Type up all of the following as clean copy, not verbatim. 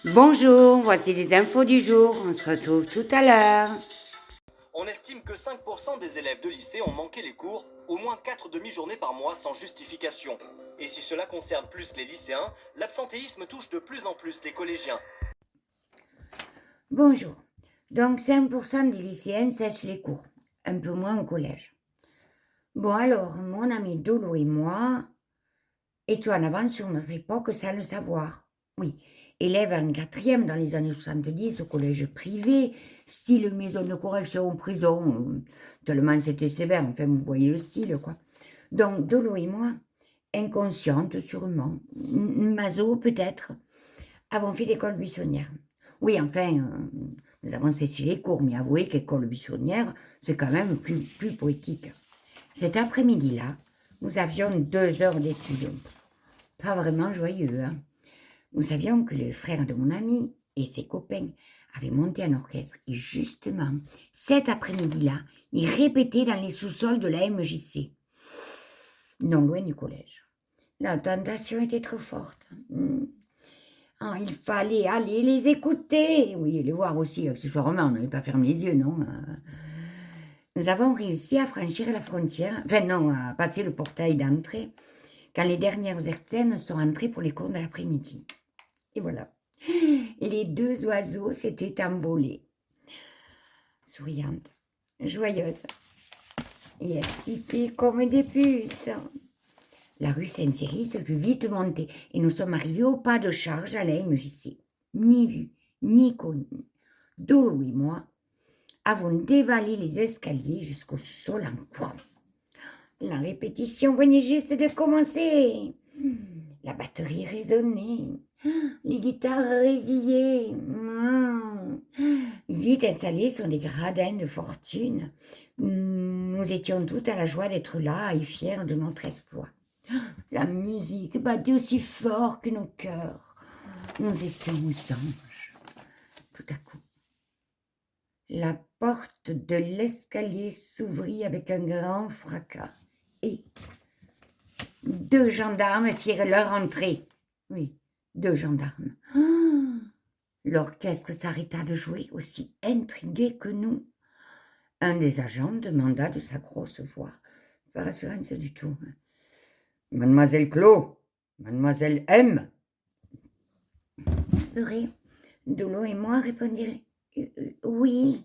Bonjour, voici les infos du jour. On se retrouve tout à l'heure. On estime que 5% des élèves de lycée ont manqué les cours, au moins 4 demi-journées par mois sans justification. Et si cela concerne plus les lycéens, l'absentéisme touche de plus en plus les collégiens. Bonjour. Donc 5% des lycéens sèchent les cours, un peu moins au collège. Bon alors, mon ami Dolo et moi étions en avance sur notre époque sans le savoir. Oui, élève en quatrième dans les années 70 au collège privé, style maison de correction, prison, tellement c'était sévère, enfin vous voyez le style quoi. Donc Dolo et moi, inconscientes sûrement, maso peut-être, avons fait l'école buissonnière. Oui, enfin, nous avons cessé les cours, mais avouez qu'école buissonnière, c'est quand même plus poétique. Cet après-midi-là, nous avions 2 heures d'études. Pas vraiment joyeux, hein. Nous savions que le frère de mon ami et ses copains avaient monté un orchestre. Et justement, cet après-midi-là, ils répétaient dans les sous-sols de la MJC, non loin du collège. La tentation était trop forte. Ah, il fallait aller les écouter, oui, les voir aussi, accessoirement, on n'allait pas fermer les yeux, non. Nous avons réussi à franchir la frontière, enfin non, à passer le portail d'entrée, quand les dernières scènes sont entrées pour les cours de l'après-midi. Et voilà, les 2 oiseaux s'étaient envolés, souriantes, joyeuses et excitées comme des puces. La rue Saint-Céry se fut vite montée et nous sommes arrivés au pas de charge à la MJC. Ni vu, ni connu. Dolo et moi avons dévalé les escaliers jusqu'au sol en courant. La répétition venait juste de commencer. La batterie résonnait. Les guitares résillaient. Vite installés sur des gradins de fortune, nous étions toutes à la joie d'être là et fiers de notre exploit. La musique battait aussi fort que nos cœurs. Nous étions aux anges. Tout à coup, la porte de l'escalier s'ouvrit avec un grand fracas et 2 gendarmes firent leur entrée. Oui, 2 gendarmes. L'orchestre s'arrêta de jouer, aussi intrigué que nous. Un des agents demanda de sa grosse voix, pas rassurante du tout. Mademoiselle Clos, Mademoiselle M. Heureux, Dolo et moi répondirent oui,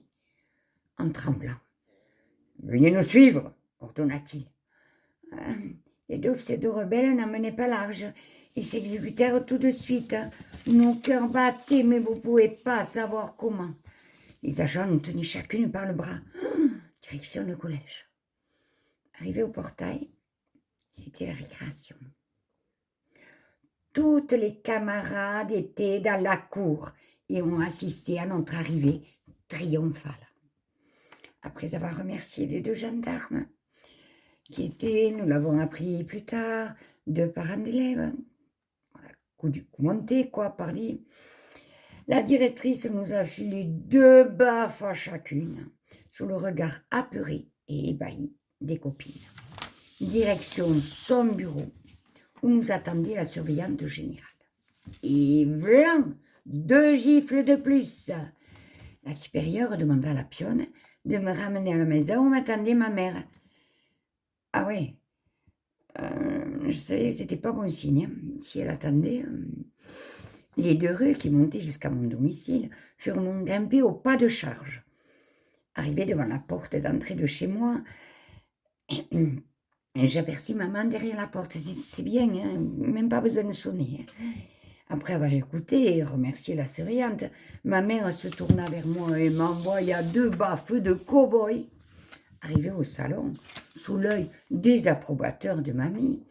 en tremblant. Veuillez nous suivre, ordonna-t-il. Les 2 pseudo-rebelles n'en menaient pas large. Ils s'exécutèrent tout de suite. Nos cœurs battaient, mais vous ne pouvez pas savoir comment. Les agents nous tenaient chacune par le bras. Direction le collège. Arrivés au portail, c'était la récréation. Toutes les camarades étaient dans la cour et ont assisté à notre arrivée triomphale. Après avoir remercié les 2 gendarmes, qui étaient, nous l'avons appris plus tard, 2 parents d'élèves, coup monté, quoi, parler. La directrice nous a filé 2 baffes à chacune, sous le regard apeuré et ébahi des copines. Direction son bureau, où nous attendait la surveillante générale. Et vlan, 2 gifles de plus. La supérieure demanda à la pionne de me ramener à la maison où m'attendait ma mère. Ah ouais, je savais que c'était pas bon signe. Si elle attendait, les 2 rues qui montaient jusqu'à mon domicile furent grimpées au pas de charge. Arrivé devant la porte d'entrée de chez moi, j'aperçus maman derrière la porte. C'est bien, hein, même pas besoin de sonner. Après avoir écouté et remercié la surveillante, ma mère se tourna vers moi et m'envoya 2 baffes de cow-boy. Arrivé au salon, sous l'œil désapprobateur de mamie,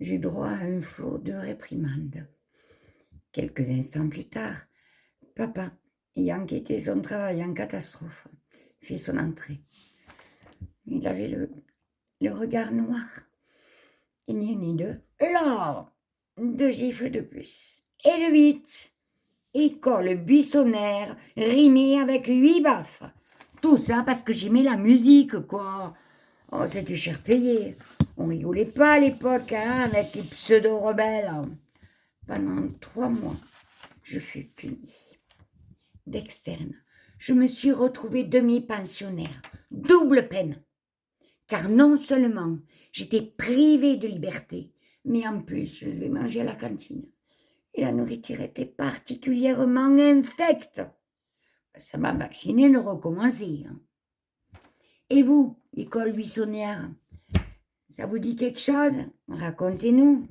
j'eus droit à un flot de réprimandes. Quelques instants plus tard, papa, ayant quitté son travail en catastrophe, fit son entrée. Il avait le regard noir. Et ni une ni deux. Là, 2 gifles de plus. Et le 8. École buissonnaire, rimée avec 8 baffes. Tout ça parce que j'aimais la musique, quoi. Oh, c'était cher payé. On rigolait pas à l'époque, hein, avec les pseudo-rebelles. Pendant 3 mois, je fus punie. D'externe, je me suis retrouvée demi-pensionnaire, double peine. Car non seulement j'étais privée de liberté, mais en plus je devais manger à la cantine. Et la nourriture était particulièrement infecte. Ça m'a vaccinée de recommencer. Hein. Et vous, l'école buissonnière, ça vous dit quelque chose? Racontez-nous.